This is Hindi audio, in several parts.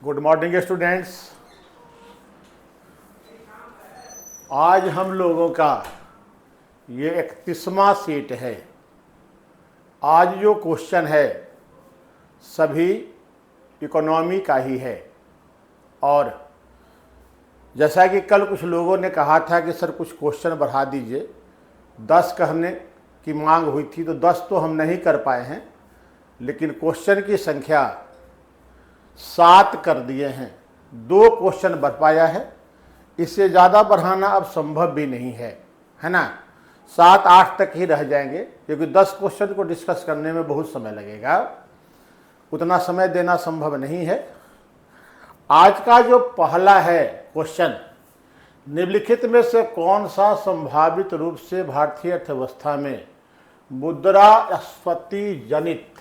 Good morning students. आज हम लोगों का ये 31वां सेट है। आज जो क्वेश्चन है सभी इकोनॉमी का ही है। और जैसा कि कल कुछ लोगों ने कहा था कि सर कुछ क्वेश्चन बढ़ा दीजिए, 10 कहने की मांग हुई थी तो 10 तो हम नहीं कर पाए हैं, लेकिन क्वेश्चन की संख्या 7 कर दिए हैं। 2 क्वेश्चन बढ़ पाया है, इससे ज़्यादा बढ़ाना अब संभव भी नहीं है ना। 7-8 तक ही रह जाएंगे, क्योंकि 10 क्वेश्चन को डिस्कस करने में बहुत समय लगेगा, उतना समय देना संभव नहीं है। आज का जो पहला है क्वेश्चन, निम्नलिखित में से कौन सा संभावित रूप से भारतीय अर्थव्यवस्था में मुद्रास्फीति जनित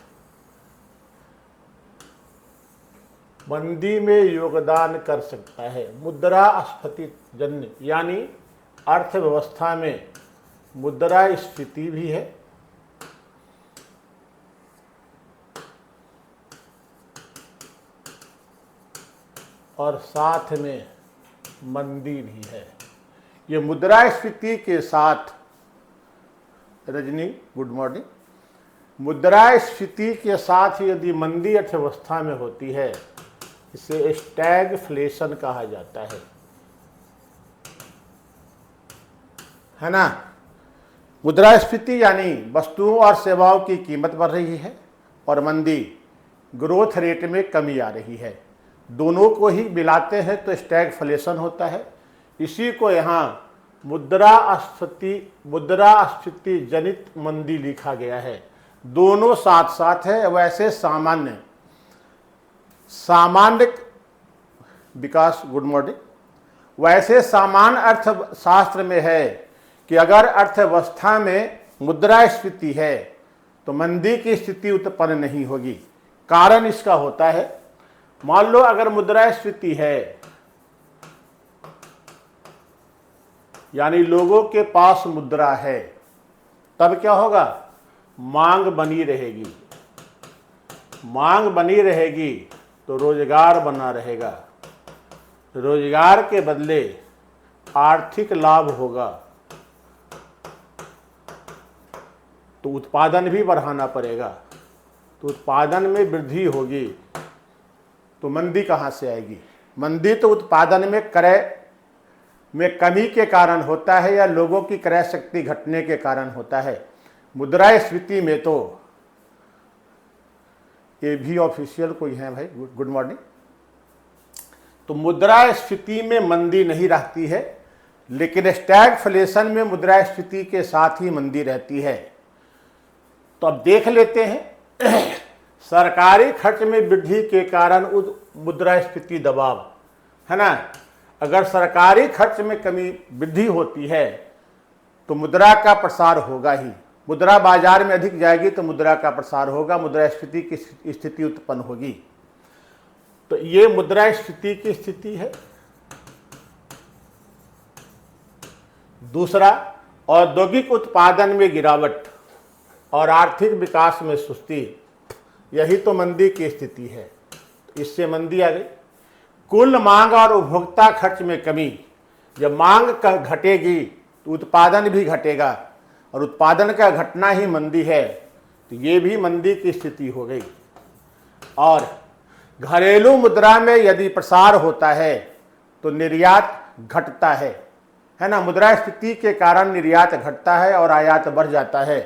मंदी में योगदान कर सकता है। मुद्रास्फीति जन्य यानी अर्थव्यवस्था में मुद्रास्फीति भी है और साथ में मंदी भी है। ये मुद्रास्फीति के साथ, रजनी गुड मॉर्निंग, मुद्रास्फीति के साथ यदि मंदी अर्थव्यवस्था में होती है, इसे स्टैगफ्लेशन कहा जाता है ना। मुद्रास्फीति यानी वस्तुओं और सेवाओं की कीमत बढ़ रही है और मंदी, ग्रोथ रेट में कमी आ रही है। दोनों को ही मिलाते हैं तो स्टैगफ्लेशन होता है। इसी को यहाँ मुद्रास्फीति जनित मंदी लिखा गया है। दोनों साथ साथ है। वैसे सामान्य विकास, गुड मॉर्निंग, वैसे सामान्य अर्थशास्त्र में है कि अगर अर्थव्यवस्था में मुद्रास्फीति है तो मंदी की स्थिति उत्पन्न नहीं होगी। कारण इसका होता है, मान लो अगर मुद्रास्फीति है यानी लोगों के पास मुद्रा है, तब क्या होगा, मांग बनी रहेगी। मांग बनी रहेगी तो रोजगार बना रहेगा, रोजगार के बदले आर्थिक लाभ होगा, तो उत्पादन भी बढ़ाना पड़ेगा। तो उत्पादन में वृद्धि होगी तो मंदी कहाँ से आएगी। मंदी तो उत्पादन में क्रय में कमी के कारण होता है या लोगों की क्रय शक्ति घटने के कारण होता है। मुद्रास्फीति में तो ये भी ऑफिशियल कोई है भाई, गुड मॉर्निंग, तो मुद्रास्फीति में मंदी नहीं रहती है, लेकिन स्टैगफ्लेशन में मुद्रास्फीति के साथ ही मंदी रहती है। तो अब देख लेते हैं सरकारी खर्च में वृद्धि के कारण मुद्रास्फीति दबाव है ना। अगर सरकारी खर्च में कमी वृद्धि होती है तो मुद्रा का प्रसार होगा ही। मुद्रा बाजार में अधिक जाएगी तो मुद्रा का प्रसार होगा, मुद्रास्फीति की स्थिति उत्पन्न होगी। तो ये मुद्रास्फीति की स्थिति है। दूसरा, औद्योगिक उत्पादन में गिरावट और आर्थिक विकास में सुस्ती, यही तो मंदी की स्थिति है। इससे मंदी आ गई। कुल मांग और उपभोक्ता खर्च में कमी, जब मांग घटेगी तो उत्पादन भी घटेगा और उत्पादन का घटना ही मंदी है, तो ये भी मंदी की स्थिति हो गई। और घरेलू मुद्रा में यदि प्रसार होता है तो निर्यात घटता है ना। मुद्रास्फीति के कारण निर्यात घटता है और आयात बढ़ जाता है।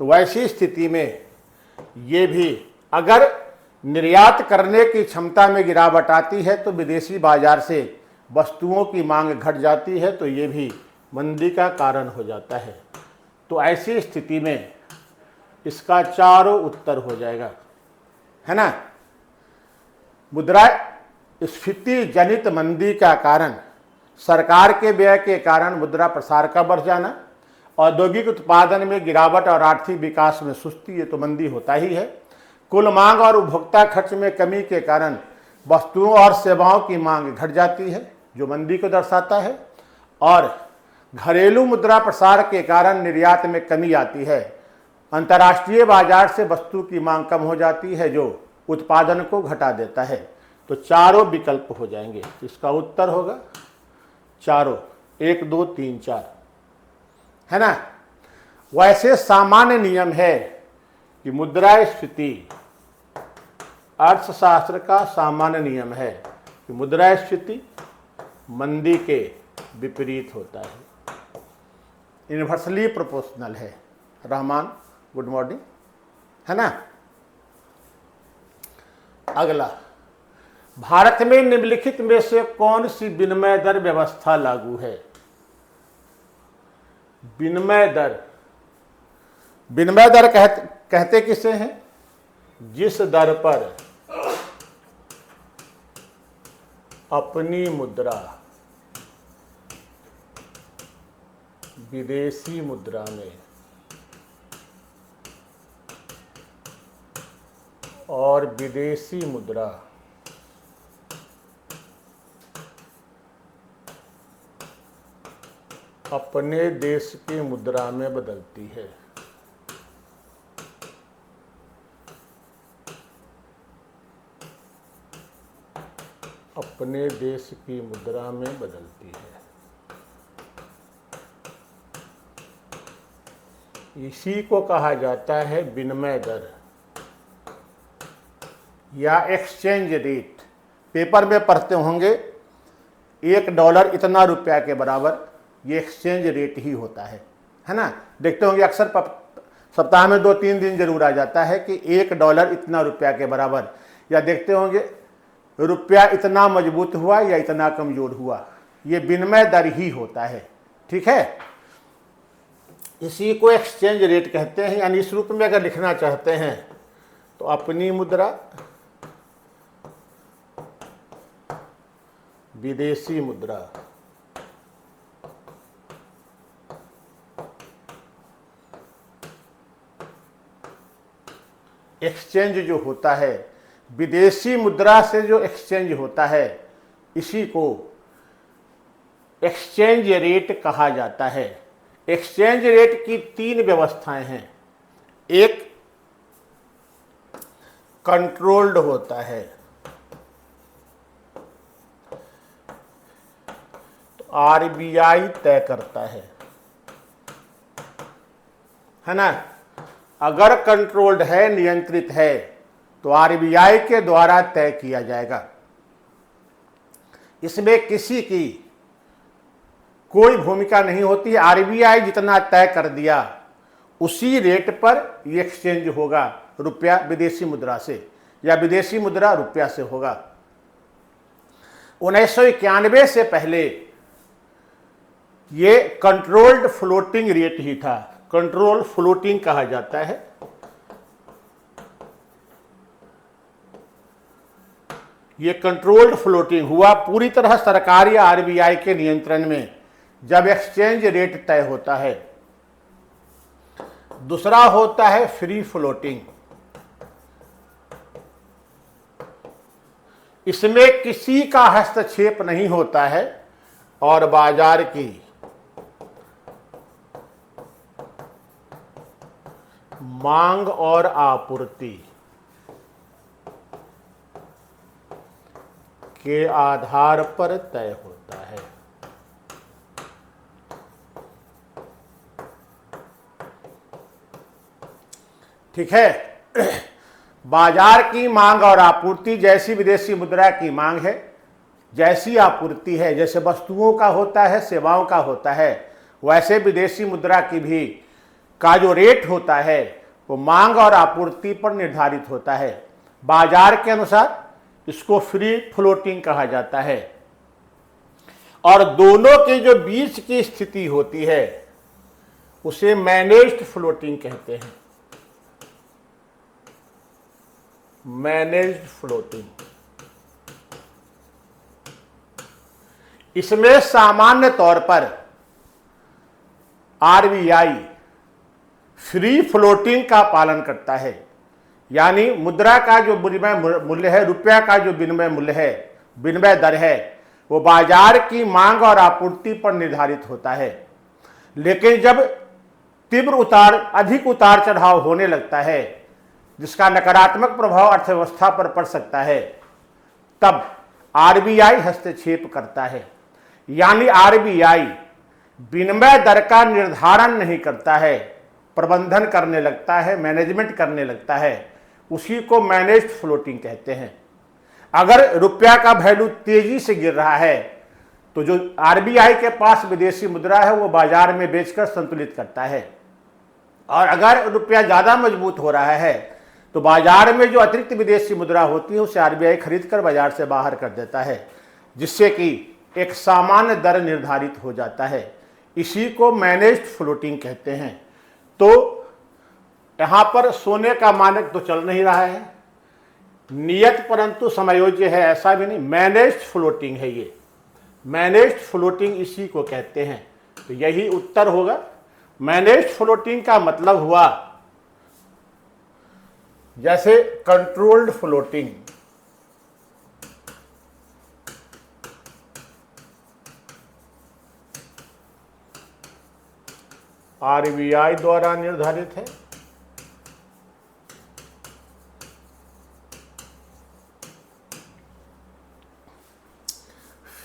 तो वैसी स्थिति में ये भी, अगर निर्यात करने की क्षमता में गिरावट आती है तो विदेशी बाजार से वस्तुओं की मांग घट जाती है, तो ये भी मंदी का कारण हो जाता है। तो ऐसी स्थिति में इसका चारों उत्तर हो जाएगा, है ना। मुद्रास्फीति जनित मंदी का कारण सरकार के व्यय के कारण मुद्रा प्रसार का बढ़ जाना, औद्योगिक उत्पादन में गिरावट और आर्थिक विकास में सुस्ती, ये तो मंदी होता ही है। कुल मांग और उपभोक्ता खर्च में कमी के कारण वस्तुओं और सेवाओं की मांग घट जाती है, जो मंदी को दर्शाता है। और घरेलू मुद्रा प्रसार के कारण निर्यात में कमी आती है। अंतर्राष्ट्रीय बाजार से वस्तु की मांग कम हो जाती है, जो उत्पादन को घटा देता है। तो चारों विकल्प हो जाएंगे। तो इसका उत्तर होगा चारों, 1 2 3 4, है ना। वैसे सामान्य नियम है कि मुद्रास्फीति, अर्थशास्त्र का सामान्य नियम है कि मुद्रास्फीति मंदी के विपरीत होता है, इन्वर्सली प्रोपोर्शनल है। रहमान गुड मॉर्निंग, है ना। अगला, भारत में निम्नलिखित में से कौन सी विनिमय दर व्यवस्था लागू है? विनिमय दर, विनिमय दर कहते किसे हैं? जिस दर पर अपनी मुद्रा विदेशी मुद्रा में और विदेशी मुद्रा अपने देश की मुद्रा में बदलती है। अपने देश की मुद्रा में बदलती है। इसी को कहा जाता है विनिमय दर या एक्सचेंज रेट। पेपर में पढ़ते होंगे $1 इतना रुपया के बराबर, ये एक्सचेंज रेट ही होता है ना। देखते होंगे अक्सर सप्ताह में 2-3 दिन जरूर आ जाता है कि $1 इतना रुपया के बराबर, या देखते होंगे रुपया इतना मजबूत हुआ या इतना कमजोर हुआ। ये विनिमय दर ही होता है, ठीक है। इसी को एक्सचेंज रेट कहते हैं। यानी इस रूप में अगर लिखना चाहते हैं तो अपनी मुद्रा विदेशी मुद्रा एक्सचेंज जो होता है, विदेशी मुद्रा से जो एक्सचेंज होता है, इसी को एक्सचेंज रेट कहा जाता है। एक्सचेंज रेट की 3 व्यवस्थाएं हैं। एक कंट्रोल्ड होता है, तो आरबीआई तय करता है ना। अगर कंट्रोल्ड है, नियंत्रित है, तो आरबीआई के द्वारा तय किया जाएगा। इसमें किसी की कोई भूमिका नहीं होती है। आरबीआई जितना तय कर दिया उसी रेट पर ये एक्सचेंज होगा, रुपया विदेशी मुद्रा से या विदेशी मुद्रा रुपया से होगा। 1991 से पहले ये कंट्रोल्ड फ्लोटिंग रेट ही था। कंट्रोल फ्लोटिंग कहा जाता है। ये कंट्रोल्ड फ्लोटिंग हुआ पूरी तरह सरकारी आरबीआई के नियंत्रण में जब एक्सचेंज रेट तय होता है। दूसरा होता है फ्री फ्लोटिंग। इसमें किसी का हस्तक्षेप नहीं होता है और बाजार की मांग और आपूर्ति के आधार पर तय होता है। ठीक है। बाजार की मांग और आपूर्ति, जैसी विदेशी मुद्रा की मांग है, जैसी आपूर्ति है, जैसे वस्तुओं का होता है, सेवाओं का होता है, वैसे विदेशी मुद्रा की भी का जो रेट होता है वो मांग और आपूर्ति पर निर्धारित होता है। बाजार के अनुसार इसको फ्री फ्लोटिंग कहा जाता है। और दोनों के जो बीच की स्थिति होती है उसे मैनेज्ड फ्लोटिंग कहते हैं। Managed floating. इसमें सामान्य तौर पर आरबीआई फ्री फ्लोटिंग का पालन करता है। यानी मुद्रा का जो विनिमय मूल्य है, रुपया का जो विनिमय मूल्य है, विनिमय दर है, वो बाजार की मांग और आपूर्ति पर निर्धारित होता है। लेकिन जब अधिक उतार चढ़ाव होने लगता है जिसका नकारात्मक प्रभाव अर्थव्यवस्था पर पड़ सकता है, तब आरबीआई हस्तक्षेप करता है। यानी आरबीआई विनिमय दर का निर्धारण नहीं करता है, प्रबंधन करने लगता है, मैनेजमेंट करने लगता है। उसी को मैनेज्ड फ्लोटिंग कहते हैं। अगर रुपया का वैल्यू तेजी से गिर रहा है तो जो आरबीआई के पास विदेशी मुद्रा है वो बाजार में बेचकर संतुलित करता है, और अगर रुपया ज्यादा मजबूत हो रहा है तो बाजार में जो अतिरिक्त विदेशी मुद्रा होती है उसे आरबीआई खरीद कर बाजार से बाहर कर देता है, जिससे कि एक सामान्य दर निर्धारित हो जाता है। इसी को मैनेज्ड फ्लोटिंग कहते हैं। तो यहां पर सोने का मानक तो चल नहीं रहा है, नियत परंतु समायोज्य है ऐसा भी नहीं, मैनेज्ड फ्लोटिंग है ये। मैनेज्ड फ्लोटिंग इसी को कहते हैं। तो यही उत्तर होगा। मैनेज्ड फ्लोटिंग का मतलब हुआ जैसे कंट्रोल्ड फ्लोटिंग, आरबीआई द्वारा निर्धारित है,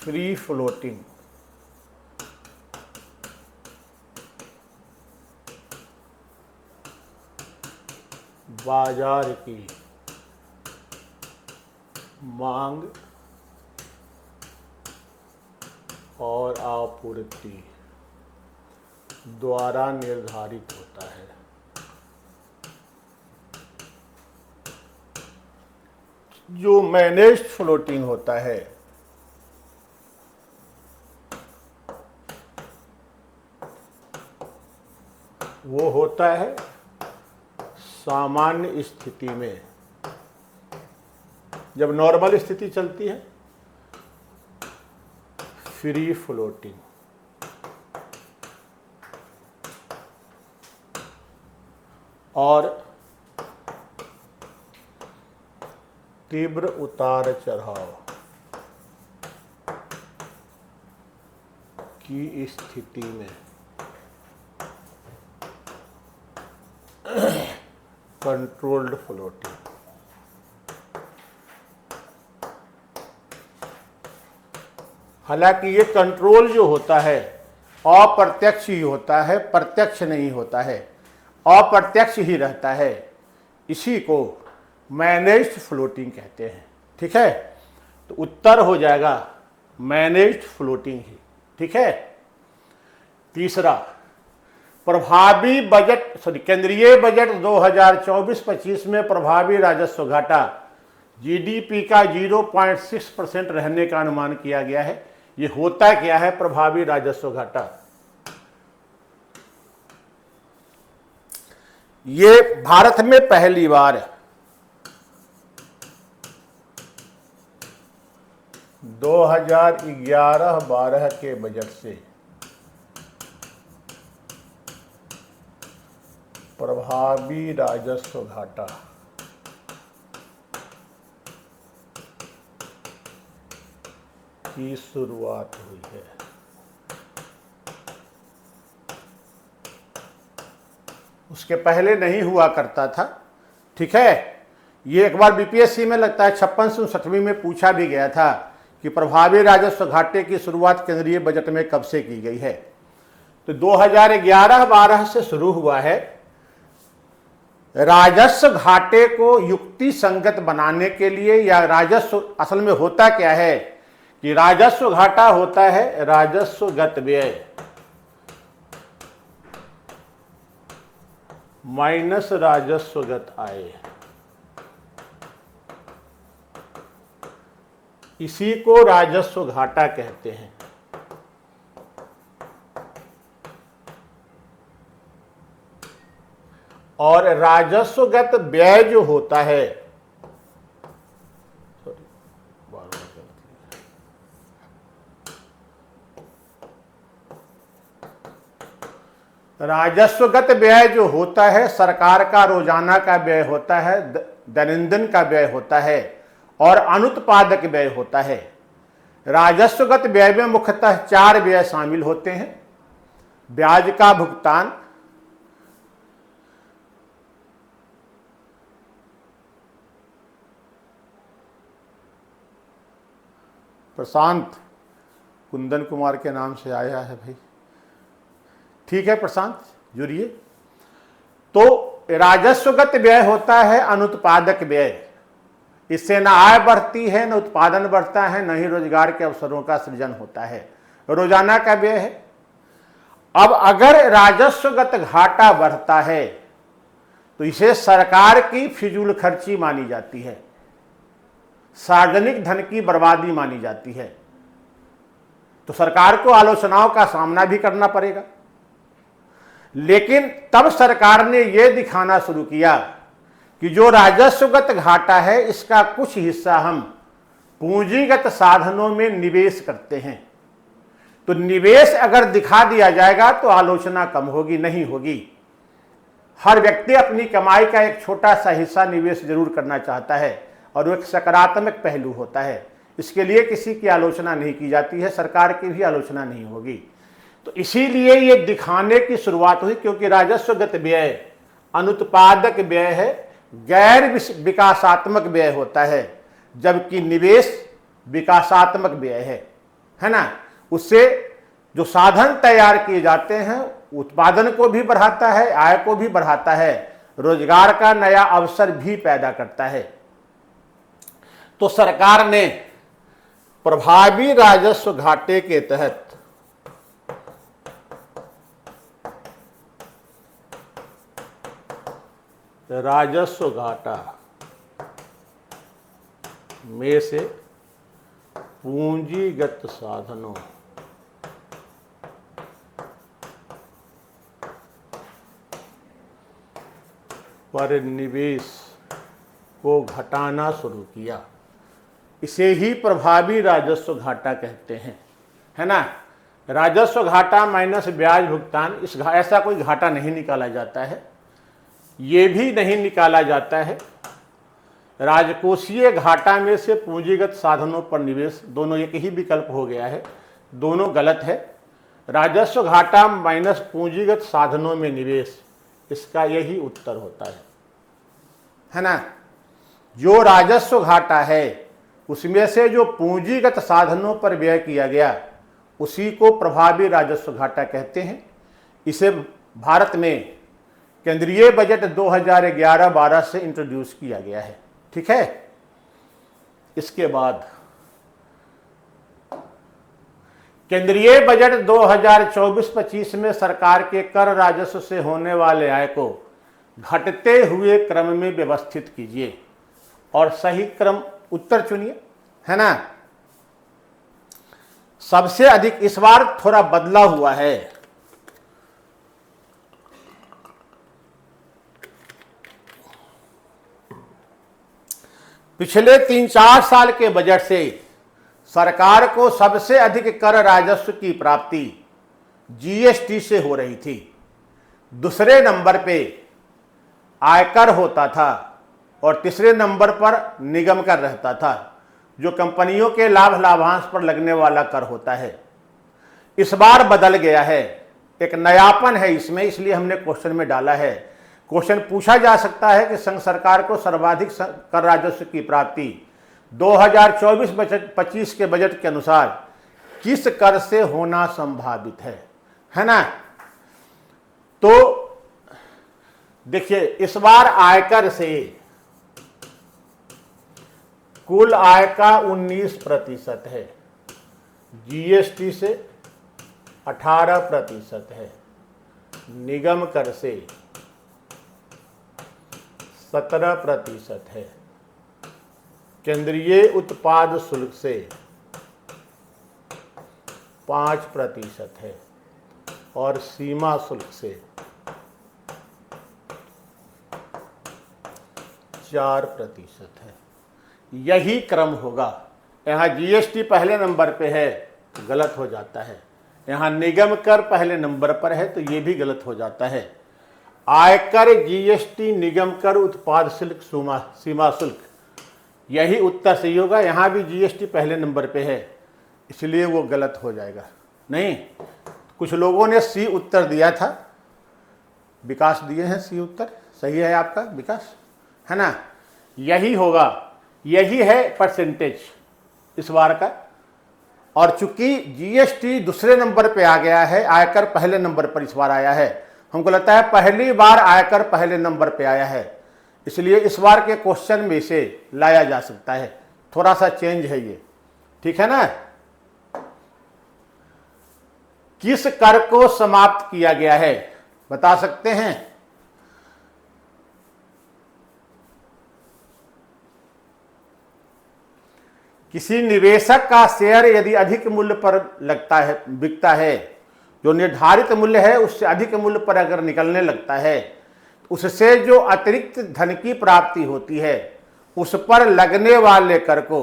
फ्री फ्लोटिंग बाजार की मांग और आपूर्ति द्वारा निर्धारित होता है। जो मैनेज्ड फ्लोटिंग होता है वो होता है सामान्य स्थिति में, जब नॉर्मल स्थिति चलती है, फ्री फ्लोटिंग। और तीव्र उतार चढ़ाव की स्थिति में कंट्रोल्ड फ्लोटिंग। हालांकि ये कंट्रोल जो होता है अप्रत्यक्ष ही होता है, प्रत्यक्ष नहीं होता है, अप्रत्यक्ष ही रहता है। इसी को मैनेज्ड फ्लोटिंग कहते हैं। ठीक है, तो उत्तर हो जाएगा मैनेज्ड फ्लोटिंग ही। ठीक है। तीसरा, प्रभावी बजट केंद्रीय बजट 2024-25 में प्रभावी राजस्व घाटा जीडीपी का 0.6% रहने का अनुमान किया गया है। ये होता क्या है प्रभावी राजस्व घाटा? ये भारत में पहली बार 2011-12 के बजट से प्रभावी राजस्व घाटा की शुरुआत हुई है। उसके पहले नहीं हुआ करता था। ठीक है, ये एक बार बीपीएससी में लगता है 56-59 में पूछा भी गया था कि प्रभावी राजस्व घाटे की शुरुआत केंद्रीय बजट में कब से की गई है। तो 2011-12 से शुरू हुआ है। राजस्व घाटे को युक्ति संगत बनाने के लिए, या राजस्व असल में होता क्या है कि राजस्व घाटा होता है राजस्वगत व्यय माइनस राजस्वगत आय। इसी को राजस्व घाटा कहते हैं। और राजस्वगत व्यय जो होता है, राजस्वगत व्यय जो होता है सरकार का रोजाना का व्यय होता है, दैनंदिन का व्यय होता है और अनुत्पादक व्यय होता है। राजस्वगत व्यय में मुख्यतः 4 व्यय शामिल होते हैं। ब्याज का भुगतान, प्रशांत कुंदन कुमार के नाम से आया है भाई। ठीक है प्रशांत, जुड़िए। तो राजस्वगत व्यय होता है अनुत्पादक व्यय। इससे न आय बढ़ती है, न उत्पादन बढ़ता है, न ही रोजगार के अवसरों का सृजन होता है। रोजाना का व्यय है। अब अगर राजस्वगत घाटा बढ़ता है तो इसे सरकार की फिजूल खर्ची मानी जाती है, सार्वजनिक धन की बर्बादी मानी जाती है। तो सरकार को आलोचनाओं का सामना भी करना पड़ेगा। लेकिन तब सरकार ने यह दिखाना शुरू किया कि जो राजस्वगत घाटा है इसका कुछ हिस्सा हम पूंजीगत साधनों में निवेश करते हैं। तो निवेश अगर दिखा दिया जाएगा तो आलोचना कम होगी, नहीं होगी। हर व्यक्ति अपनी कमाई का एक छोटा सा हिस्सा निवेश जरूर करना चाहता है और वो एक सकारात्मक पहलू होता है। इसके लिए किसी की आलोचना नहीं की जाती है, सरकार की भी आलोचना नहीं होगी। तो इसीलिए ये दिखाने की शुरुआत हुई, क्योंकि राजस्वगत व्यय अनुत्पादक व्यय है, गैर विकासात्मक व्यय होता है, जबकि निवेश विकासात्मक व्यय है ना। उससे जो साधन तैयार किए जाते हैं उत्पादन को भी बढ़ाता है, आय को भी बढ़ाता है, रोजगार का नया अवसर भी पैदा करता है। तो सरकार ने प्रभावी राजस्व घाटे के तहत राजस्व घाटा में से पूंजीगत साधनों पर निवेश को घटाना शुरू किया। इसे ही प्रभावी राजस्व घाटा कहते हैं, है ना। राजस्व घाटा माइनस ब्याज भुगतान, ऐसा कोई घाटा नहीं निकाला जाता है। ये भी नहीं निकाला जाता है राजकोषीय घाटा में से पूंजीगत साधनों पर निवेश, दोनों एक ही विकल्प हो गया है, दोनों गलत है। राजस्व घाटा माइनस पूंजीगत साधनों में निवेश, इसका यही उत्तर होता है ना। जो राजस्व घाटा है उसमें से जो पूंजीगत साधनों पर व्यय किया गया उसी को प्रभावी राजस्व घाटा कहते हैं। इसे भारत में केंद्रीय बजट 2011-12 से इंट्रोड्यूस किया गया है। ठीक है। इसके बाद केंद्रीय बजट 2024-25 में सरकार के कर राजस्व से होने वाले आय को घटते हुए क्रम में व्यवस्थित कीजिए और सही क्रम उत्तर चुनिए, है ना। सबसे अधिक इस बार थोड़ा बदला हुआ है। पिछले 3-4 साल के बजट से सरकार को सबसे अधिक कर राजस्व की प्राप्ति जीएसटी से हो रही थी। दूसरे नंबर पे आयकर होता था और तीसरे नंबर पर निगम कर रहता था, जो कंपनियों के लाभ लाभांश पर लगने वाला कर होता है। इस बार बदल गया है, एक नयापन है इसमें, इसलिए हमने क्वेश्चन में डाला है। क्वेश्चन पूछा जा सकता है कि संघ सरकार को सर्वाधिक कर राजस्व की प्राप्ति 2024-25 के बजट के अनुसार किस कर से होना संभावित है ना। तो देखिए, इस बार आयकर से कुल आय का 19% है, जीएसटी से 18% है, निगम कर से 17% है, केंद्रीय उत्पाद शुल्क से 5% है और सीमा शुल्क से 4% है। यही क्रम होगा। यहाँ जीएसटी पहले नंबर पे है तो गलत हो जाता है, यहाँ निगम कर पहले नंबर पर है तो ये भी गलत हो जाता है। आयकर, जीएसटी, निगम कर, उत्पाद शुल्क, सीमा शुल्क, यही उत्तर सही होगा। यहाँ भी जीएसटी पहले नंबर पे है इसलिए वो गलत हो जाएगा। नहीं, कुछ लोगों ने सी उत्तर दिया था, विकास दिए हैं सी उत्तर, सही है आपका विकास, है ना। यही होगा, यही है परसेंटेज इस बार का। और चूंकि जीएसटी दूसरे नंबर पे आ गया है, आयकर पहले नंबर पर इस बार आया है, हमको लगता है पहली बार आयकर पहले नंबर पे आया है, इसलिए इस बार के क्वेश्चन में इसे लाया जा सकता है। थोड़ा सा चेंज है ये, ठीक है ना। किस कर को समाप्त किया गया है, बता सकते हैं? किसी निवेशक का शेयर यदि अधिक मूल्य पर लगता है, बिकता है, जो निर्धारित मूल्य है उससे अधिक मूल्य पर अगर निकलने लगता है, उससे जो अतिरिक्त धन की प्राप्ति होती है उस पर लगने वाले कर को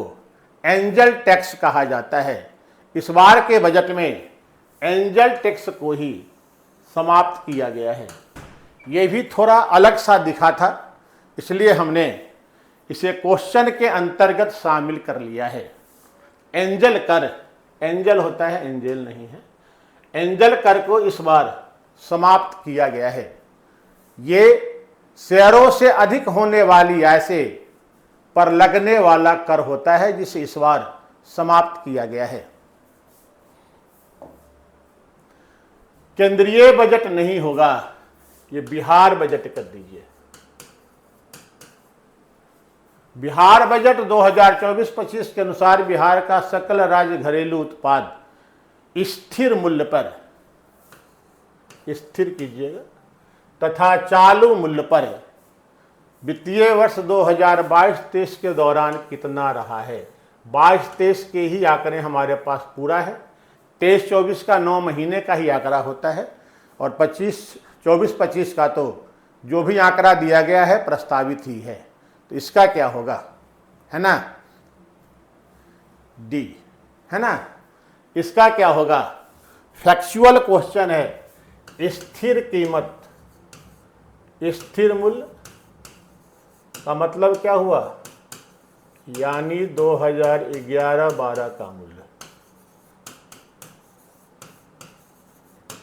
एंजल टैक्स कहा जाता है। इस बार के बजट में एंजल टैक्स को ही समाप्त किया गया है। ये भी थोड़ा अलग सा दिखा था, इसलिए हमने इसे क्वेश्चन के अंतर्गत शामिल कर लिया है। एंजल कर, एंजल होता है, एंजल नहीं है। एंजल कर को इस बार समाप्त किया गया है। ये शेयरों से अधिक होने वाली आय से पर लगने वाला कर होता है, जिसे इस बार समाप्त किया गया है। केंद्रीय बजट नहीं होगा, ये बिहार बजट कर दीजिए। बिहार बजट 2024-25 के अनुसार बिहार का सकल राज्य घरेलू उत्पाद स्थिर मूल्य पर, स्थिर कीजिएगा, तथा चालू मूल्य पर वित्तीय वर्ष 2022-23 के दौरान कितना रहा है। 22-23 के ही आंकड़े हमारे पास पूरा है, 23-24 का 9 महीने का ही आंकड़ा होता है, और 24-25 का तो जो भी आंकड़ा दिया गया है प्रस्तावित ही है। तो इसका क्या होगा, है ना, डी, है ना। इसका क्या होगा, फैक्चुअल क्वेश्चन है। स्थिर कीमत, स्थिर मूल्य का मतलब क्या हुआ, यानी 2011-12 का मूल्य,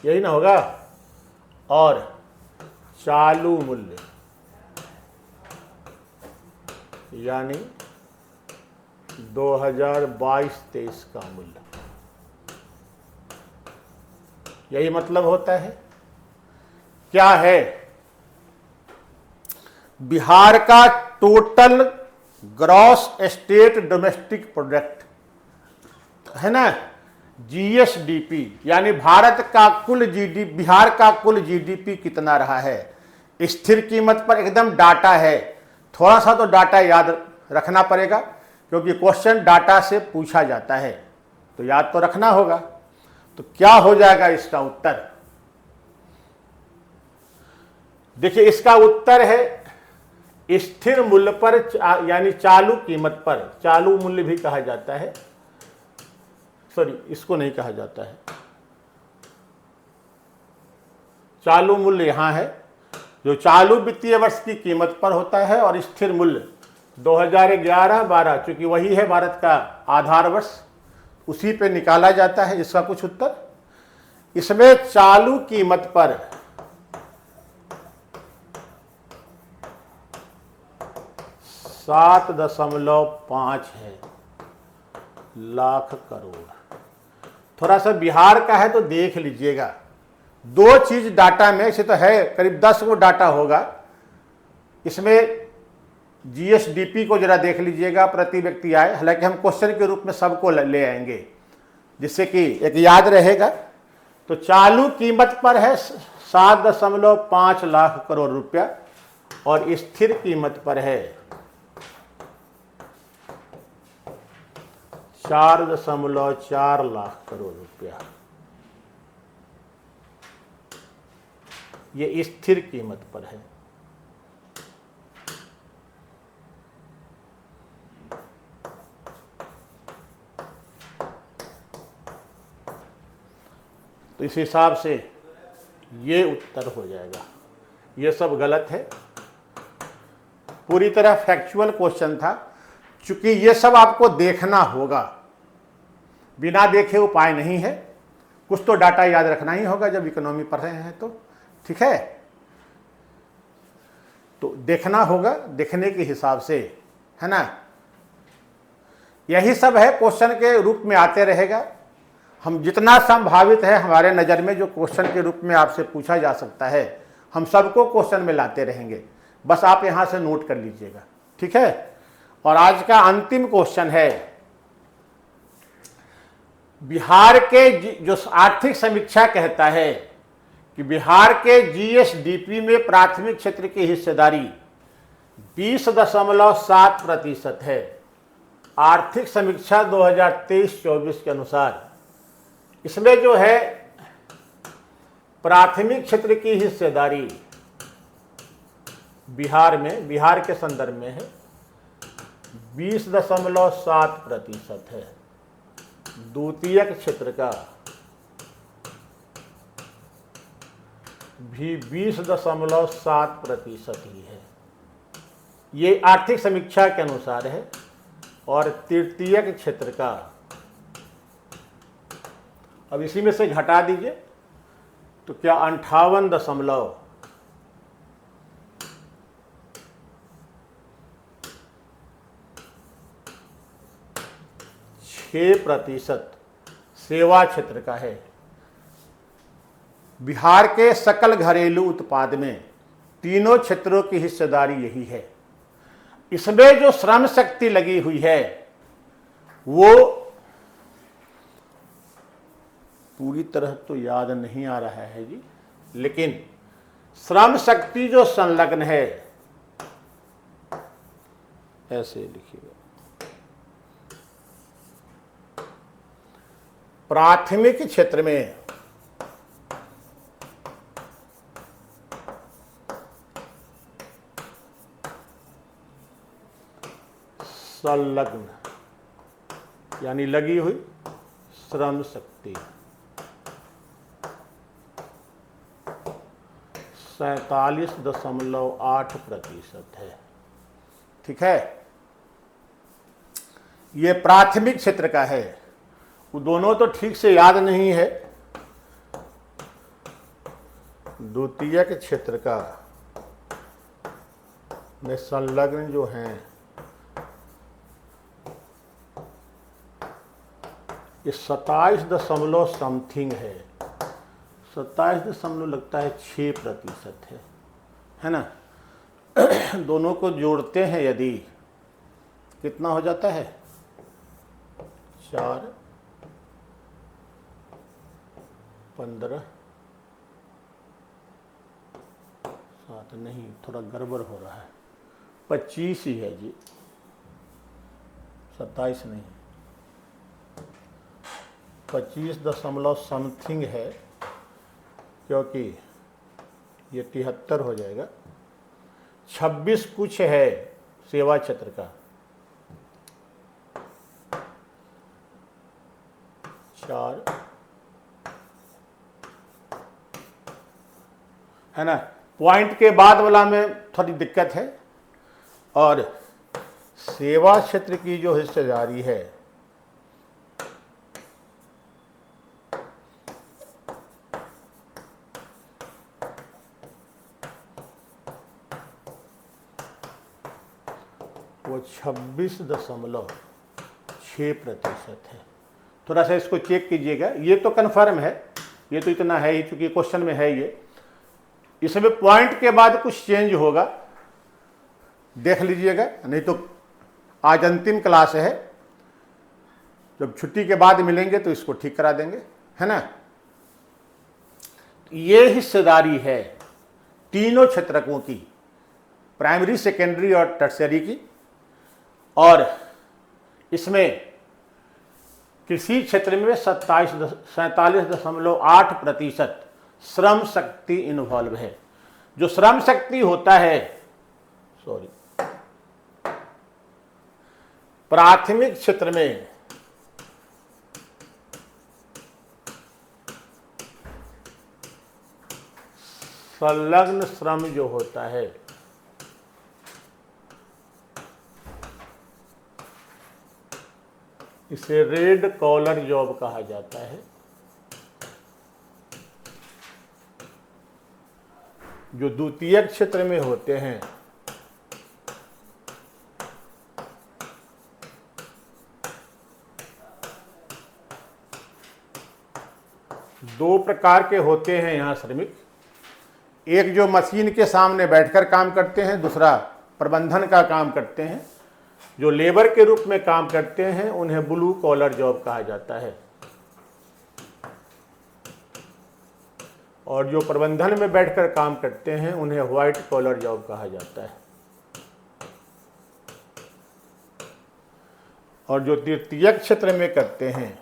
यही ना होगा। और चालू मूल्य यानी 2022-23 का मूल्य, यही मतलब होता है। क्या है, बिहार का total gross state domestic product, है ना, जीएसडीपी, यानी भारत का कुल जीडीपी, बिहार का कुल जीडीपी कितना रहा है। स्थिर कीमत पर एकदम डाटा है, थोड़ा सा तो डाटा याद रखना पड़ेगा, क्योंकि क्वेश्चन डाटा से पूछा जाता है, तो याद तो रखना होगा। तो क्या हो जाएगा इसका उत्तर, देखिए इसका उत्तर है स्थिर मूल्य पर, यानी चालू कीमत पर, चालू मूल्य भी कहा जाता है, सॉरी इसको नहीं कहा जाता है, चालू मूल्य यहां है, जो चालू वित्तीय वर्ष की कीमत पर होता है, और स्थिर मूल्य 2011-12, चूंकि वही है भारत का आधार वर्ष, उसी पे निकाला जाता है इसका कुछ उत्तर। इसमें चालू कीमत पर 7.5 है लाख करोड़। थोड़ा सा बिहार का है तो देख लीजिएगा, दो चीज डाटा में से तो है, करीब 10 वो डाटा होगा। इसमें जीएसडीपी को जरा देख लीजिएगा, प्रति व्यक्ति आय, हालांकि हम क्वेश्चन के रूप में सबको ले आएंगे जिससे कि एक याद रहेगा। तो चालू कीमत पर है 7.5 लाख करोड़ रुपया, और स्थिर कीमत पर है 4.4 लाख करोड़ रुपया। ये स्थिर कीमत पर है। तो इस हिसाब से ये उत्तर हो जाएगा। ये सब गलत है, पूरी तरह फैक्चुअल क्वेश्चन था। चूंकि ये सब आपको देखना होगा, बिना देखे उपाय नहीं है, कुछ तो डाटा याद रखना ही होगा जब इकोनॉमी पढ़ रहे हैं तो, ठीक है। तो देखना होगा, देखने के हिसाब से, है ना। यही सब है, क्वेश्चन के रूप में आते रहेगा। हम जितना संभावित है हमारे नज़र में जो क्वेश्चन के रूप में आपसे पूछा जा सकता है, हम सबको क्वेश्चन में लाते रहेंगे, बस आप यहाँ से नोट कर लीजिएगा, ठीक है। और आज का अंतिम क्वेश्चन है, बिहार के जो आर्थिक समीक्षा कहता है कि बिहार के जीएसडीपी में प्राथमिक क्षेत्र की हिस्सेदारी 20.7% है। आर्थिक समीक्षा 2023-24 के अनुसार इसमें जो है प्राथमिक क्षेत्र की हिस्सेदारी बिहार में, बिहार के संदर्भ में है 20.7% है। द्वितीयक क्षेत्र का भी 20.7% ही है। ये आर्थिक समीक्षा के अनुसार है। और तृतीयक क्षेत्र का, अब इसी में से घटा दीजिए तो क्या 58.6% सेवा क्षेत्र का है। बिहार के सकल घरेलू उत्पाद में तीनों क्षेत्रों की हिस्सेदारी यही है। इसमें जो श्रम शक्ति लगी हुई है वो पूरी तरह तो याद नहीं आ रहा है जी, लेकिन श्रम शक्ति जो संलग्न है, ऐसे लिखिएगा, प्राथमिक क्षेत्र में संलग्न यानी लगी हुई श्रम शक्ति 47.8% है, ठीक है। ये प्राथमिक क्षेत्र का है। वो दोनों तो ठीक से याद नहीं है। द्वितीयक क्षेत्र का में संलग्न जो हैं ये 27 समथिंग है, 27 लगता है 6% है ना। दोनों को जोड़ते हैं यदि, कितना हो जाता है 4, 15, 7 नहीं, थोड़ा गड़बड़ हो रहा है, 25 ही है जी, 27 नहीं, 25 समथिंग है, क्योंकि ये 73 हो जाएगा। 26 कुछ है सेवा क्षेत्र का, 4 है ना। पॉइंट के बाद वाला में थोड़ी दिक्कत है। और सेवा क्षेत्र की जो हिस्सेदारी है वो 26.6% है। थोड़ा सा इसको चेक कीजिएगा। ये तो कन्फर्म है, ये तो इतना है ही, चूंकि क्वेश्चन में है ये। इसमें पॉइंट के बाद कुछ चेंज होगा, देख लीजिएगा, नहीं तो आज अंतिम क्लास है, जब छुट्टी के बाद मिलेंगे तो इसको ठीक करा देंगे, है ना। ये हिस्सेदारी है तीनों क्षेत्रकों की, प्राइमरी, सेकेंडरी और टर्शियरी की। और इसमें कृषि क्षेत्र में 47.8% श्रम शक्ति इन्वॉल्व है। जो श्रम शक्ति होता है, प्राथमिक क्षेत्र में संलग्न श्रम जो होता है इसे रेड कॉलर जॉब कहा जाता है। जो द्वितीयक क्षेत्र में होते हैं दो प्रकार के होते हैं यहाँ श्रमिक। एक जो मशीन के सामने बैठकर काम करते हैं, दूसरा प्रबंधन का काम करते हैं। जो लेबर के रूप में काम करते हैं उन्हें ब्लू कॉलर जॉब कहा जाता है, और जो प्रबंधन में बैठकर काम करते हैं उन्हें व्हाइट कॉलर जॉब कहा जाता है। और जो तृतीयक क्षेत्र में करते हैं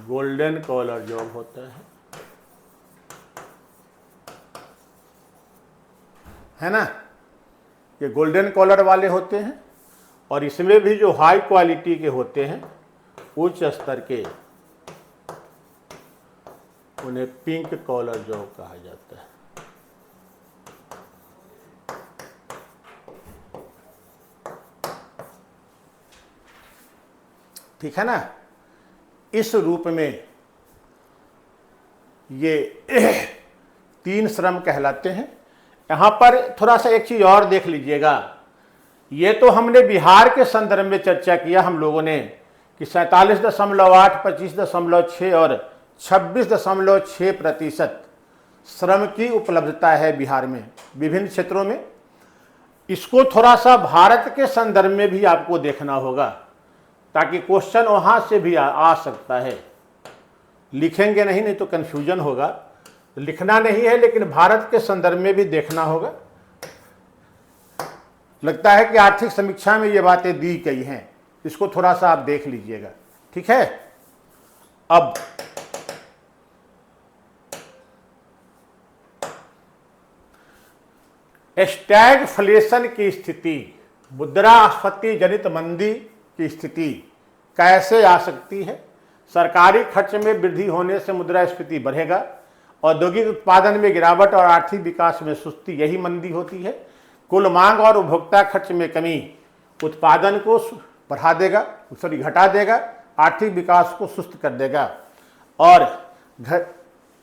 गोल्डन कॉलर जॉब होता है ना। ये गोल्डन कॉलर वाले होते हैं, और इसमें भी जो हाई क्वालिटी के होते हैं, उच्च स्तर के, उन्हें पिंक कॉलर जॉब कहा जाता है। ठीक है ना। इस रूप में ये 3 श्रम कहलाते हैं। यहां पर थोड़ा सा एक चीज और देख लीजिएगा। ये तो हमने बिहार के संदर्भ में चर्चा किया हम लोगों ने कि 47.8, 25.6 और 26.6% श्रम की उपलब्धता है बिहार में विभिन्न क्षेत्रों में। इसको थोड़ा सा भारत के संदर्भ में भी आपको देखना होगा, ताकि क्वेश्चन वहां से भी आ सकता है। लिखेंगे नहीं तो कंफ्यूजन होगा। लिखना नहीं है, लेकिन भारत के संदर्भ में भी देखना होगा। लगता है कि आर्थिक समीक्षा में ये बातें दी गई हैं, इसको थोड़ा सा आप देख लीजिएगा। ठीक है। अब स्टैगफ्लेशन की स्थिति, मुद्रास्फीति जनित मंदी की स्थिति कैसे आ सकती है। सरकारी खर्च में वृद्धि होने से मुद्रास्फीति बढ़ेगा, औद्योगिक उत्पादन में गिरावट और आर्थिक विकास में सुस्ती, यही मंदी होती है। कुल मांग और उपभोक्ता खर्च में कमी उत्पादन को बढ़ा देगा, घटा देगा, आर्थिक विकास को सुस्त कर देगा, और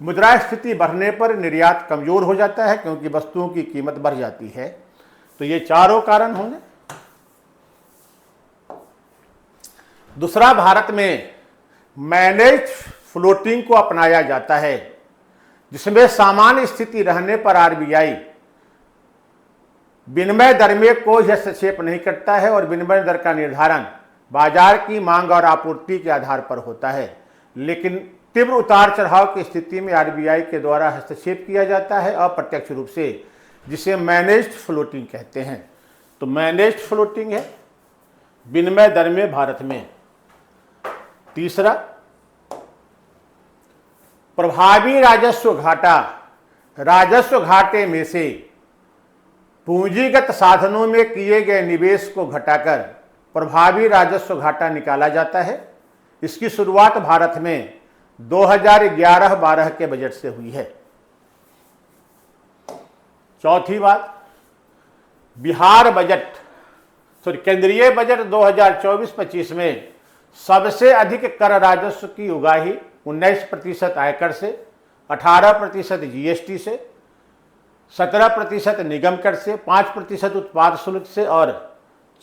मुद्रास्फीति बढ़ने पर निर्यात कमजोर हो जाता है क्योंकि वस्तुओं की कीमत बढ़ जाती है। तो ये चारों कारण होंगे। दूसरा, भारत में मैनेज फ्लोटिंग को अपनाया जाता है, जिसमें सामान्य स्थिति रहने पर आरबीआई विनिमय दर में कोई हस्तक्षेप नहीं करता है, और विनिमय दर का निर्धारण बाजार की मांग और आपूर्ति के आधार पर होता है। लेकिन तीव्र उतार चढ़ाव की स्थिति में आरबीआई के द्वारा हस्तक्षेप किया जाता है अप्रत्यक्ष रूप से, जिसे मैनेज्ड फ्लोटिंग कहते हैं। तो मैनेज्ड फ्लोटिंग है विनिमय दर में भारत में। तीसरा, प्रभावी राजस्व घाटा, राजस्व घाटे में से पूंजीगत साधनों में किए गए निवेश को घटाकर प्रभावी राजस्व घाटा निकाला जाता है। इसकी शुरुआत भारत में 2011-12 के बजट से हुई है। चौथी बात, बिहार बजट केंद्रीय बजट 2024-25 में सबसे अधिक कर राजस्व की उगाही 19% आयकर से, 18% जीएसटी से, 17% निगम कर से, 5% उत्पाद शुल्क से और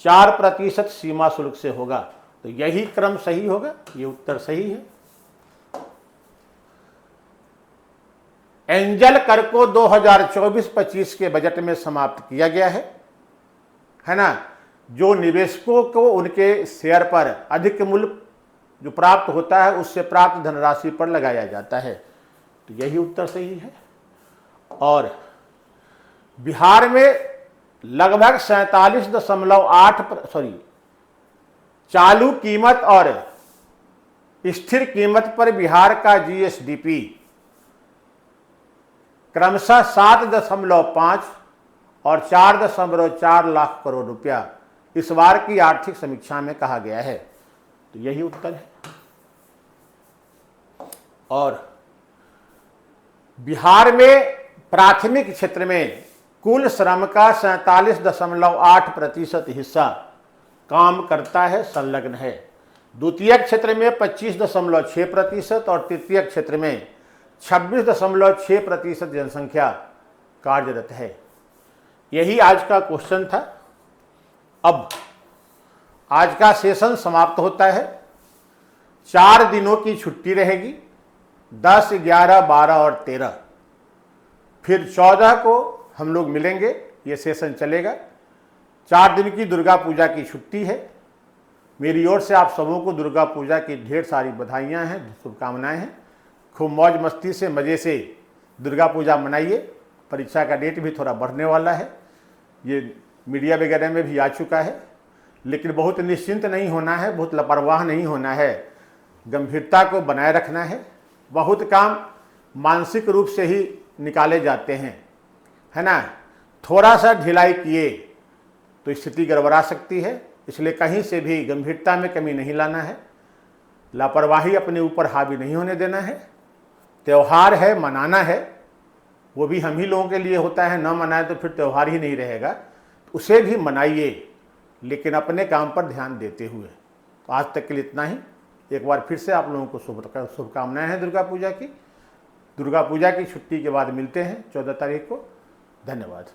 4% सीमा शुल्क से होगा। तो यही क्रम सही होगा, ये उत्तर सही है। एंजल कर को 2024-25 के बजट में समाप्त किया गया है ना। जो निवेशकों को उनके शेयर पर अधिक मूल्य जो प्राप्त होता है उससे प्राप्त धनराशि पर लगाया जाता है। तो यही उत्तर सही है। और बिहार में लगभग 47.8 चालू कीमत और स्थिर कीमत पर बिहार का जीएसडीपी क्रमशः 7.5 और 4.4 लाख करोड़ रुपया इस बार की आर्थिक समीक्षा में कहा गया है। तो यही उत्तर है। और बिहार में प्राथमिक क्षेत्र में कुल श्रम का 47.8% हिस्सा काम करता है, संलग्न है। द्वितीय क्षेत्र में 25.6% और तृतीय क्षेत्र में 26.6% जनसंख्या कार्यरत है। यही आज का क्वेश्चन था। अब आज का सेशन समाप्त होता है। 4 दिनों की छुट्टी रहेगी, 10, 11, 12 और 13। फिर 14 को हम लोग मिलेंगे, ये सेशन चलेगा। 4 दिन की दुर्गा पूजा की छुट्टी है। मेरी ओर से आप सबों को दुर्गा पूजा की ढेर सारी बधाइयाँ हैं, शुभकामनाएं हैं। खूब मौज मस्ती से मज़े से दुर्गा पूजा मनाइए। परीक्षा का डेट भी थोड़ा बढ़ने वाला है, ये मीडिया वगैरह में भी आ चुका है, लेकिन बहुत निश्चिंत नहीं होना है, बहुत लापरवाह नहीं होना है, गंभीरता को बनाए रखना है। बहुत काम मानसिक रूप से ही निकाले जाते हैं, है ना। थोड़ा सा ढिलाई किए तो स्थिति गड़बड़ा सकती है, इसलिए कहीं से भी गंभीरता में कमी नहीं लाना है, लापरवाही अपने ऊपर हावी नहीं होने देना है। त्यौहार है, मनाना है, वो भी हम ही लोगों के लिए होता है, न मनाए तो फिर त्यौहार ही नहीं रहेगा। उसे भी मनाइए, लेकिन अपने काम पर ध्यान देते हुए। तो आज तक के लिए इतना ही। एक बार फिर से आप लोगों को शुभकामनाएं हैं दुर्गा पूजा की। दुर्गा पूजा की छुट्टी के बाद मिलते हैं 14 तारीख को। धन्यवाद।